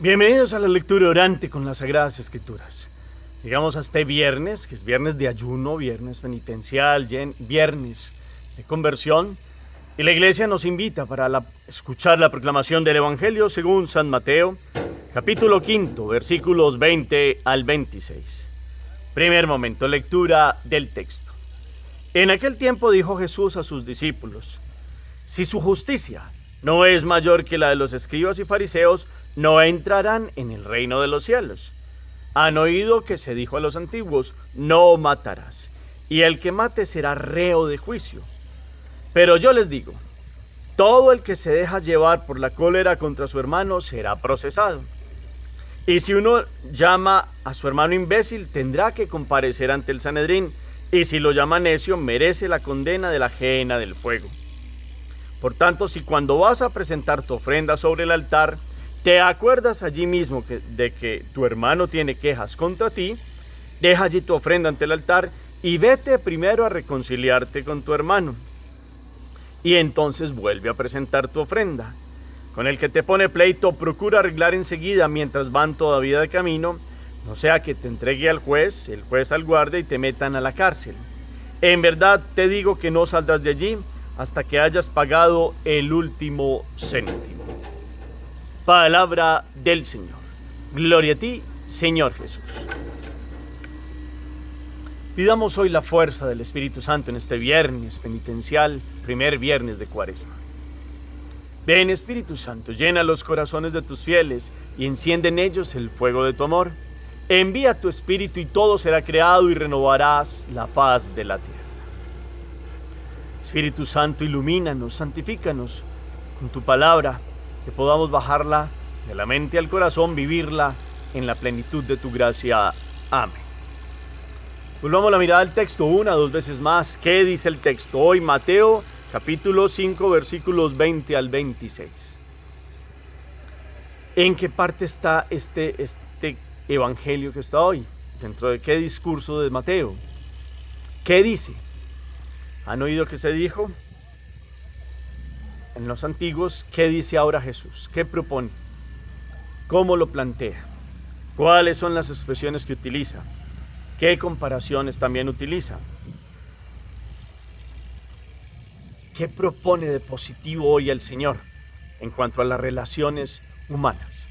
Bienvenidos a la lectura orante con las Sagradas Escrituras. Llegamos a este viernes, que es viernes de ayuno, viernes penitencial, viernes de conversión. Y la iglesia nos invita para escuchar la proclamación del Evangelio según San Mateo, capítulo 5, versículos 20 al 26. Primer momento, lectura del texto. En aquel tiempo dijo Jesús a sus discípulos: si su justicia no es mayor que la de los escribas y fariseos, no entrarán en el reino de los cielos. Han oído que se dijo a los antiguos: no matarás, y el que mate será reo de juicio. Pero yo les digo, todo el que se deja llevar por la cólera contra su hermano será procesado. Y si uno llama a su hermano imbécil, tendrá que comparecer ante el Sanedrín, y si lo llama necio, merece la condena de la ajena del fuego. Por tanto, si cuando vas a presentar tu ofrenda sobre el altar, te acuerdas allí mismo de que tu hermano tiene quejas contra ti, deja allí tu ofrenda ante el altar y vete primero a reconciliarte con tu hermano. Y entonces vuelve a presentar tu ofrenda. Con el que te pone pleito, procura arreglar enseguida mientras van todavía de camino, no sea que te entregue al juez, el juez al guardia y te metan a la cárcel. En verdad te digo que no saldrás de allí hasta que hayas pagado el último céntimo. Palabra del Señor. Gloria a ti, Señor Jesús. Pidamos hoy la fuerza del Espíritu Santo en este viernes penitencial, primer viernes de Cuaresma. Ven, Espíritu Santo, llena los corazones de tus fieles y enciende en ellos el fuego de tu amor. Envía tu Espíritu y todo será creado y renovarás la faz de la tierra. Espíritu Santo, ilumínanos, santifícanos con tu palabra, que podamos bajarla de la mente al corazón, vivirla en la plenitud de tu gracia. Amén. Volvamos la mirada al texto dos veces más. ¿Qué dice el texto hoy? Mateo, capítulo 5, versículos 20 al 26. ¿En qué parte está este evangelio que está hoy? ¿Dentro de qué discurso de Mateo? ¿Qué dice? ¿Han oído que se dijo en los antiguos? ¿Qué dice ahora Jesús? ¿Qué propone? ¿Cómo lo plantea? ¿Cuáles son las expresiones que utiliza? ¿Qué comparaciones también utiliza? ¿Qué propone de positivo hoy el Señor en cuanto a las relaciones humanas?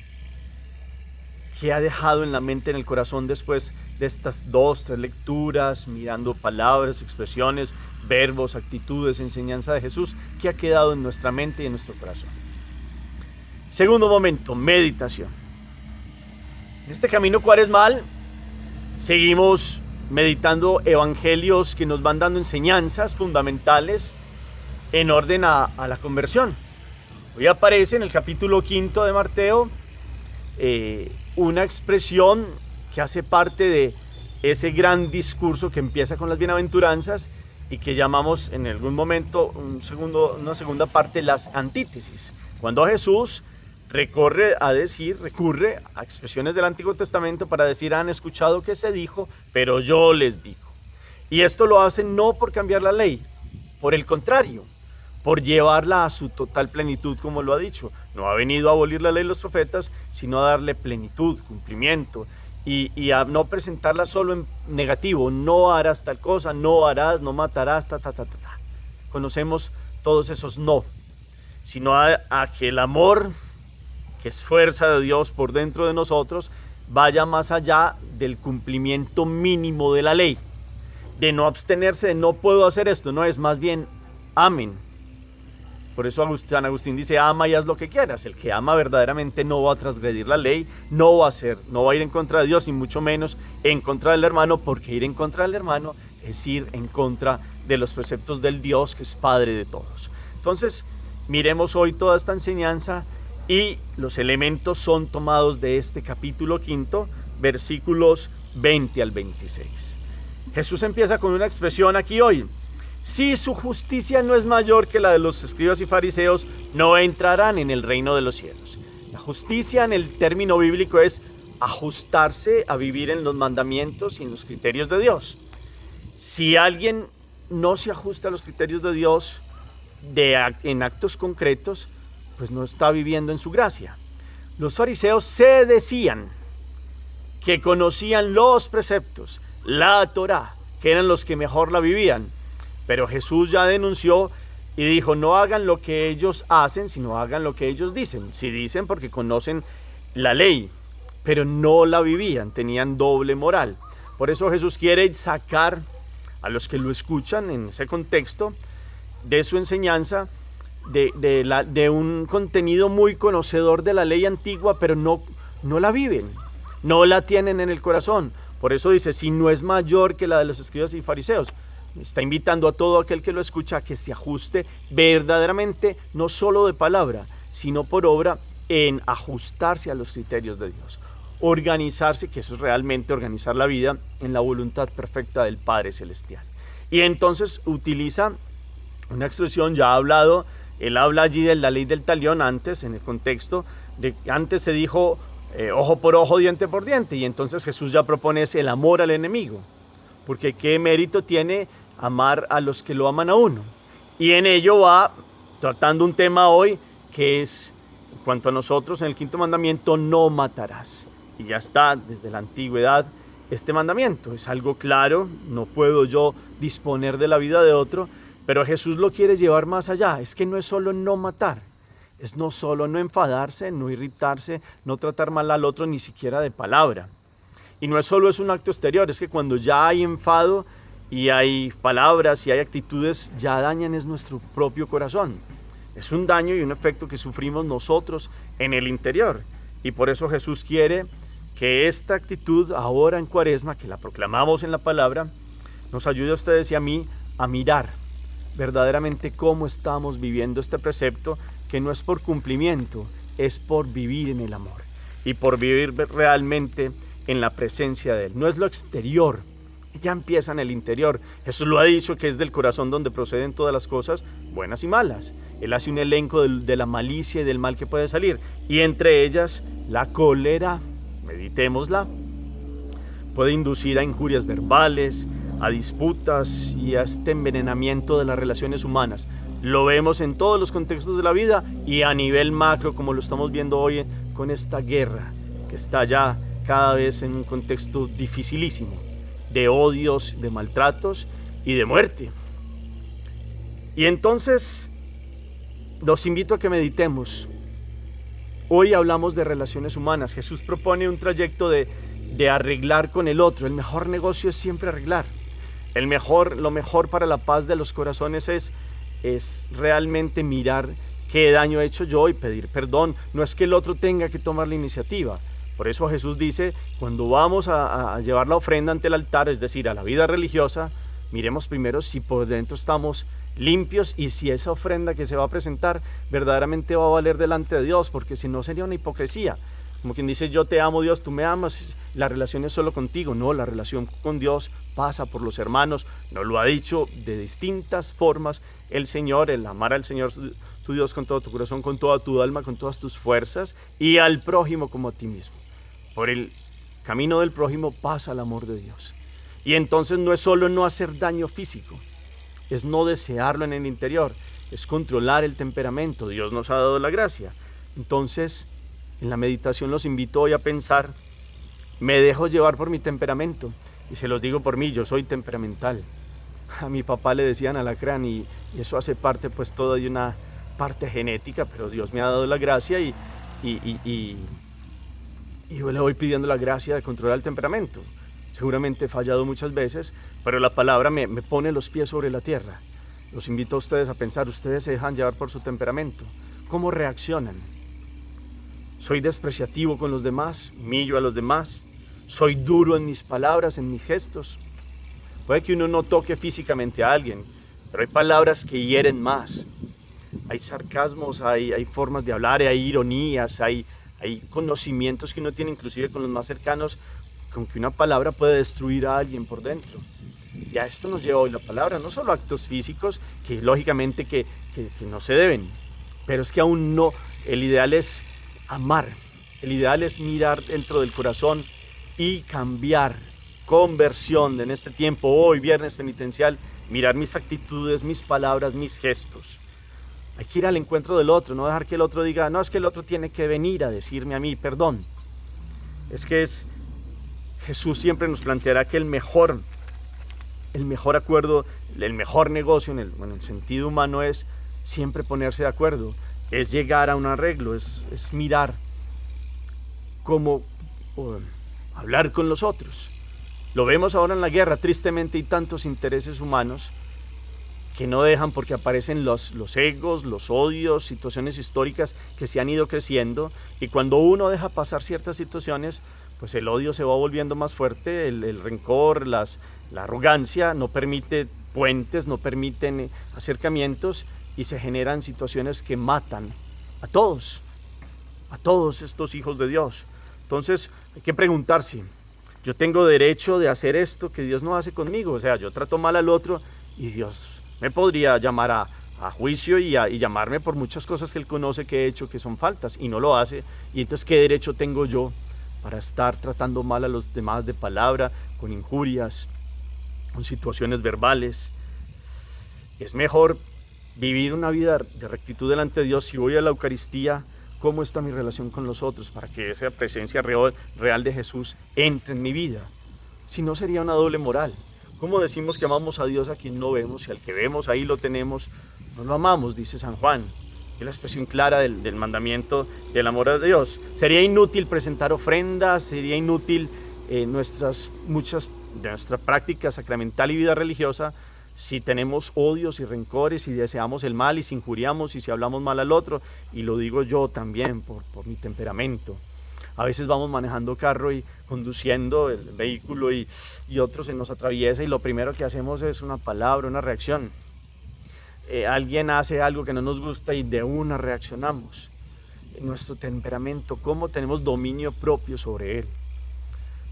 ¿Qué ha dejado en la mente, en el corazón después de estas 2-3 lecturas, mirando palabras, expresiones, verbos, actitudes, enseñanza de Jesús? ¿Qué ha quedado en nuestra mente y en nuestro corazón? Segundo momento, meditación. En este camino cuaresmal seguimos meditando evangelios que nos van dando enseñanzas fundamentales en orden a la conversión. Hoy aparece en el capítulo 5 de Mateo una expresión que hace parte de ese gran discurso que empieza con las bienaventuranzas y que llamamos en algún momento una segunda parte las antítesis. Cuando Jesús recurre a expresiones del Antiguo Testamento para decir: han escuchado que se dijo, pero yo les digo. Y esto lo hace no por cambiar la ley, por el contrario, por llevarla a su total plenitud, como lo ha dicho. No ha venido a abolir la ley de los profetas, sino a darle plenitud, cumplimiento, y a no presentarla solo en negativo. No harás tal cosa, no harás, no matarás, Conocemos todos esos no, sino a que el amor, que es fuerza de Dios por dentro de nosotros, vaya más allá del cumplimiento mínimo de la ley, de no abstenerse, de no puedo hacer esto, no, es más bien amen. Por eso San Agustín dice: ama y haz lo que quieras. El que ama verdaderamente no va a transgredir la ley, no va a ir en contra de Dios, y mucho menos en contra del hermano, porque ir en contra del hermano es ir en contra de los preceptos del Dios que es Padre de todos. Entonces, miremos hoy toda esta enseñanza, y los elementos son tomados de este capítulo 5, versículos 20 al 26. Jesús empieza con una expresión aquí hoy: si su justicia no es mayor que la de los escribas y fariseos, no entrarán en el reino de los cielos. La justicia en el término bíblico es ajustarse a vivir en los mandamientos y en los criterios de Dios. Si alguien no se ajusta a los criterios de Dios en actos concretos, pues no está viviendo en su gracia. Los fariseos se decían que conocían los preceptos, la Torá, que eran los que mejor la vivían. Pero Jesús ya denunció y dijo, no hagan lo que ellos hacen, sino hagan lo que ellos dicen. Si dicen porque conocen la ley, pero no la vivían, tenían doble moral. Por eso Jesús quiere sacar a los que lo escuchan en ese contexto de su enseñanza, de un contenido muy conocedor de la ley antigua, pero no la viven, no la tienen en el corazón. Por eso dice, si no es mayor que la de los escribas y fariseos. Está invitando a todo aquel que lo escucha a que se ajuste verdaderamente, no solo de palabra, sino por obra, en ajustarse a los criterios de Dios. Organizarse, que eso es realmente organizar la vida en la voluntad perfecta del Padre Celestial. Y entonces utiliza una expresión, ya ha hablado, él habla allí de la ley del talión antes, en el contexto, antes se dijo ojo por ojo, diente por diente, y entonces Jesús ya propone el amor al enemigo, porque qué mérito tiene amar a los que lo aman a uno. Y en ello va tratando un tema hoy que es, en cuanto a nosotros, en el quinto mandamiento, no matarás. Y ya está desde la antigüedad este mandamiento, es algo claro, no puedo yo disponer de la vida de otro, pero Jesús lo quiere llevar más allá. Es que no es solo no matar, es no solo no enfadarse, no irritarse, no tratar mal al otro ni siquiera de palabra. Y no es solo es un acto exterior, es que cuando ya hay enfado y hay palabras y hay actitudes, ya dañan es nuestro propio corazón. Es un daño y un efecto que sufrimos nosotros en el interior. Y por eso Jesús quiere que esta actitud ahora en Cuaresma, que la proclamamos en la palabra, nos ayude a ustedes y a mí a mirar verdaderamente cómo estamos viviendo este precepto, que no es por cumplimiento, es por vivir en el amor y por vivir realmente en la presencia de Él. No es lo exterior, ya empieza en el interior. Jesús lo ha dicho, que es del corazón donde proceden todas las cosas, buenas y malas. Él hace un elenco de la malicia y del mal que puede salir, y entre ellas la cólera, meditémosla, puede inducir a injurias verbales, a disputas y a este envenenamiento de las relaciones humanas. Lo vemos en todos los contextos de la vida y a nivel macro, como lo estamos viendo hoy con esta guerra que está ya cada vez en un contexto dificilísimo, de odios, de maltratos y de muerte. Y entonces los invito a que meditemos. Hoy hablamos de relaciones humanas. Jesús propone un trayecto de arreglar con el otro. El mejor negocio es siempre arreglar. Lo mejor para la paz de los corazones es realmente mirar qué daño he hecho yo y pedir perdón. No es que el otro tenga que tomar la iniciativa. Por eso Jesús dice, cuando vamos a llevar la ofrenda ante el altar, es decir, a la vida religiosa, miremos primero si por dentro estamos limpios y si esa ofrenda que se va a presentar verdaderamente va a valer delante de Dios, porque si no sería una hipocresía. Como quien dice, yo te amo, Dios, tú me amas, la relación es solo contigo. No, la relación con Dios pasa por los hermanos. Nos lo ha dicho de distintas formas el Señor, el amar al Señor tu Dios con todo tu corazón, con toda tu alma, con todas tus fuerzas, y al prójimo como a ti mismo. Por el camino del prójimo pasa el amor de Dios. Y entonces no es solo no hacer daño físico, es no desearlo en el interior, es controlar el temperamento. Dios nos ha dado la gracia. Entonces, en la meditación los invito hoy a pensar, me dejo llevar por mi temperamento, y se los digo por mí, yo soy temperamental. A mi papá le decían alacrán y eso hace parte pues toda de una parte genética, pero Dios me ha dado la gracia y yo le voy pidiendo la gracia de controlar el temperamento. Seguramente he fallado muchas veces, pero la palabra me pone los pies sobre la tierra. Los invito a ustedes a pensar, ¿ustedes se dejan llevar por su temperamento? ¿Cómo reaccionan? ¿Soy despreciativo con los demás? ¿Humillo a los demás? ¿Soy duro en mis palabras, en mis gestos? Puede que uno no toque físicamente a alguien, pero hay palabras que hieren más. Hay sarcasmos, hay formas de hablar, hay ironías, hay conocimientos que uno tiene inclusive con los más cercanos, con que una palabra puede destruir a alguien por dentro. Y a esto nos lleva hoy la palabra, no solo actos físicos, que lógicamente que no se deben, pero es que aún no, el ideal es amar, el ideal es mirar dentro del corazón y cambiar, conversión en este tiempo, hoy viernes penitencial, mirar mis actitudes, mis palabras, mis gestos. Hay que ir al encuentro del otro, no dejar que el otro diga, no, es que el otro tiene que venir a decirme a mí perdón. Jesús siempre nos planteará que el mejor acuerdo, el mejor negocio en el sentido humano es siempre ponerse de acuerdo, es llegar a un arreglo, es mirar cómo hablar con los otros. Lo vemos ahora en la guerra, tristemente hay tantos intereses humanos que no dejan, porque aparecen los egos, los odios, situaciones históricas que se han ido creciendo, y cuando uno deja pasar ciertas situaciones, pues el odio se va volviendo más fuerte, el rencor, la arrogancia no permite puentes, no permiten acercamientos, y se generan situaciones que matan a todos estos hijos de Dios. Entonces hay que preguntarse, yo tengo derecho de hacer esto que Dios no hace conmigo, o sea, yo trato mal al otro y Dios me podría llamar a juicio y llamarme por muchas cosas que Él conoce que he hecho que son faltas y no lo hace, y entonces ¿qué derecho tengo yo para estar tratando mal a los demás de palabra, con injurias, con situaciones verbales? Es mejor vivir una vida de rectitud delante de Dios. Si voy a la Eucaristía, ¿cómo está mi relación con los otros? Para que esa presencia real de Jesús entre en mi vida. Si no, sería una doble moral. ¿Cómo decimos que amamos a Dios a quien no vemos, y al que vemos ahí lo tenemos, no lo amamos? Dice San Juan. Es la expresión clara del mandamiento del amor a Dios. Sería inútil presentar ofrendas, sería inútil muchas de nuestra práctica sacramental y vida religiosa si tenemos odios y rencores, si deseamos el mal y si injuriamos y si hablamos mal al otro. Y lo digo yo también por mi temperamento. A veces vamos manejando carro y conduciendo el vehículo y otro se nos atraviesa, y lo primero que hacemos es una palabra, una reacción. Alguien hace algo que no nos gusta y de una reaccionamos. Nuestro temperamento, ¿cómo tenemos dominio propio sobre él?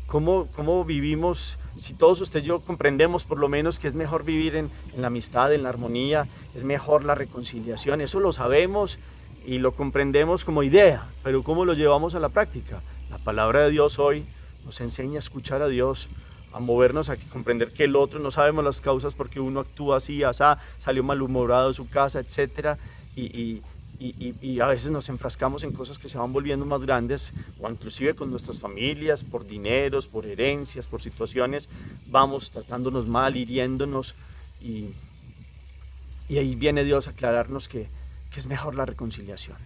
¿Cómo vivimos? Si todos usted y yo comprendemos por lo menos que es mejor vivir en la amistad, en la armonía, es mejor la reconciliación, eso lo sabemos y lo comprendemos como idea, pero ¿cómo lo llevamos a la práctica? La palabra de Dios hoy nos enseña a escuchar a Dios, a movernos, a comprender que el otro, no sabemos las causas porque uno actúa así, asá, salió malhumorado de su casa, etc. Y a veces nos enfrascamos en cosas que se van volviendo más grandes, o inclusive con nuestras familias, por dineros, por herencias, por situaciones, vamos tratándonos mal, hiriéndonos, y ahí viene Dios a aclararnos que es mejor la reconciliación,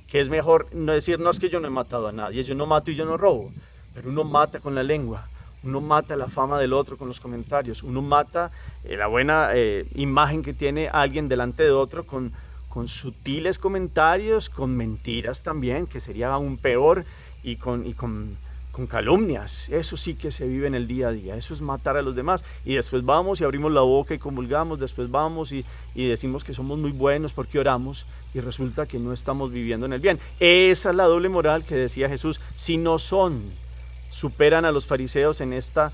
que es mejor no decir, no, es que yo no he matado a nadie, yo no mato y yo no robo, pero uno mata con la lengua, uno mata la fama del otro con los comentarios, uno mata la buena imagen que tiene alguien delante de otro con sutiles comentarios, con mentiras también, que sería aún peor, y con calumnias. Eso sí que se vive en el día a día, eso es matar a los demás. Y después vamos y abrimos la boca y comulgamos, después vamos y decimos que somos muy buenos porque oramos, y resulta que no estamos viviendo en el bien. Esa es la doble moral que decía Jesús. Si no superan a los fariseos en esta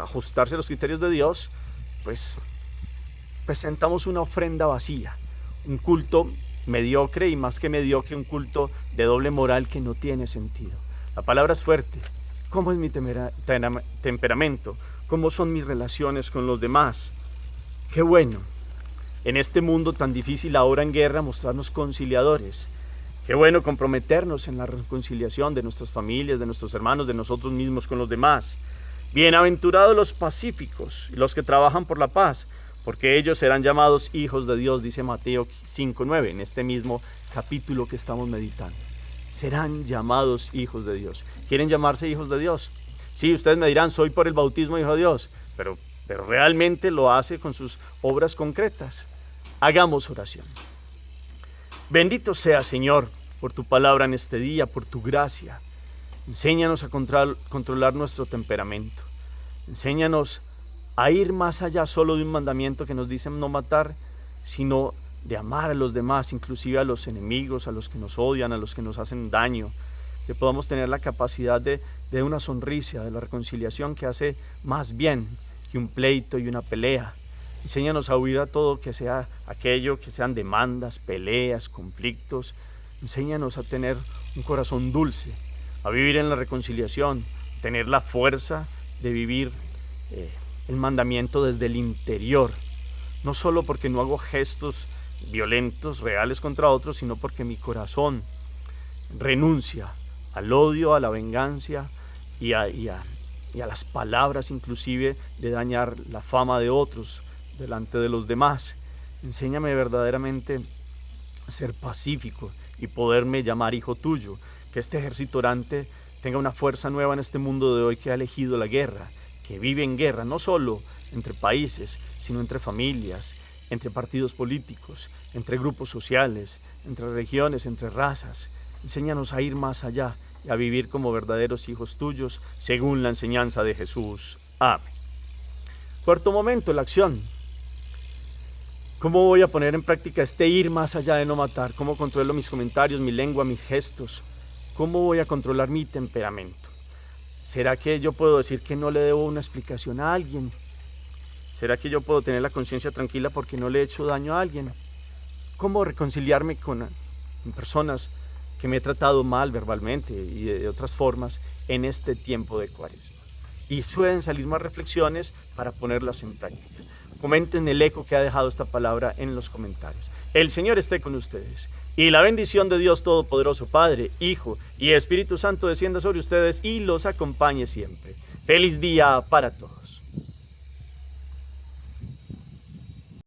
ajustarse a los criterios de Dios, pues presentamos una ofrenda vacía, un culto mediocre, y más que mediocre, un culto de doble moral que no tiene sentido. La palabra es fuerte. ¿Cómo es mi temperamento? ¿Cómo son mis relaciones con los demás? Qué bueno, en este mundo tan difícil, ahora en guerra, mostrarnos conciliadores. Qué bueno comprometernos en la reconciliación de nuestras familias, de nuestros hermanos, de nosotros mismos con los demás. Bienaventurados los pacíficos y los que trabajan por la paz, porque ellos serán llamados hijos de Dios, dice Mateo 5:9, en este mismo capítulo que estamos meditando. Serán llamados hijos de Dios. ¿Quieren llamarse hijos de Dios? Sí, ustedes me dirán, soy por el bautismo hijo de Dios, pero realmente lo hace con sus obras concretas. Hagamos oración. Bendito sea, Señor, por tu palabra en este día, por tu gracia. Enséñanos a controlar nuestro temperamento. Enséñanos a ir más allá solo de un mandamiento que nos dice no matar, sino de amar a los demás, inclusive a los enemigos, a los que nos odian, a los que nos hacen daño. Que podamos tener la capacidad de una sonrisa, de la reconciliación que hace más bien que un pleito y una pelea. Enséñanos a huir a todo que sea aquello que sean demandas, peleas, conflictos. Enséñanos a tener un corazón dulce, a vivir en la reconciliación, tener la fuerza de vivir el mandamiento desde el interior, no solo porque no hago gestos violentos, reales contra otros, sino porque mi corazón renuncia al odio, a la venganza y a las palabras inclusive de dañar la fama de otros delante de los demás. Enséñame verdaderamente a ser pacífico y poderme llamar hijo tuyo, que este ejército orante tenga una fuerza nueva en este mundo de hoy que ha elegido la guerra, que vive en guerra, no solo entre países, sino entre familias, entre partidos políticos, entre grupos sociales, entre regiones, entre razas. Enséñanos a ir más allá y a vivir como verdaderos hijos tuyos, según la enseñanza de Jesús. Amén. Cuarto momento, la acción. ¿Cómo voy a poner en práctica este ir más allá de no matar? ¿Cómo controlo mis comentarios, mi lengua, mis gestos? ¿Cómo voy a controlar mi temperamento? ¿Será que yo puedo decir que no le debo una explicación a alguien? ¿Será que yo puedo tener la conciencia tranquila porque no le he hecho daño a alguien? ¿Cómo reconciliarme con personas que me he tratado mal verbalmente y de otras formas en este tiempo de Cuaresma? Y suelen salir más reflexiones para ponerlas en práctica. Comenten el eco que ha dejado esta palabra en los comentarios. El Señor esté con ustedes y la bendición de Dios Todopoderoso, Padre, Hijo y Espíritu Santo descienda sobre ustedes y los acompañe siempre. Feliz día para todos.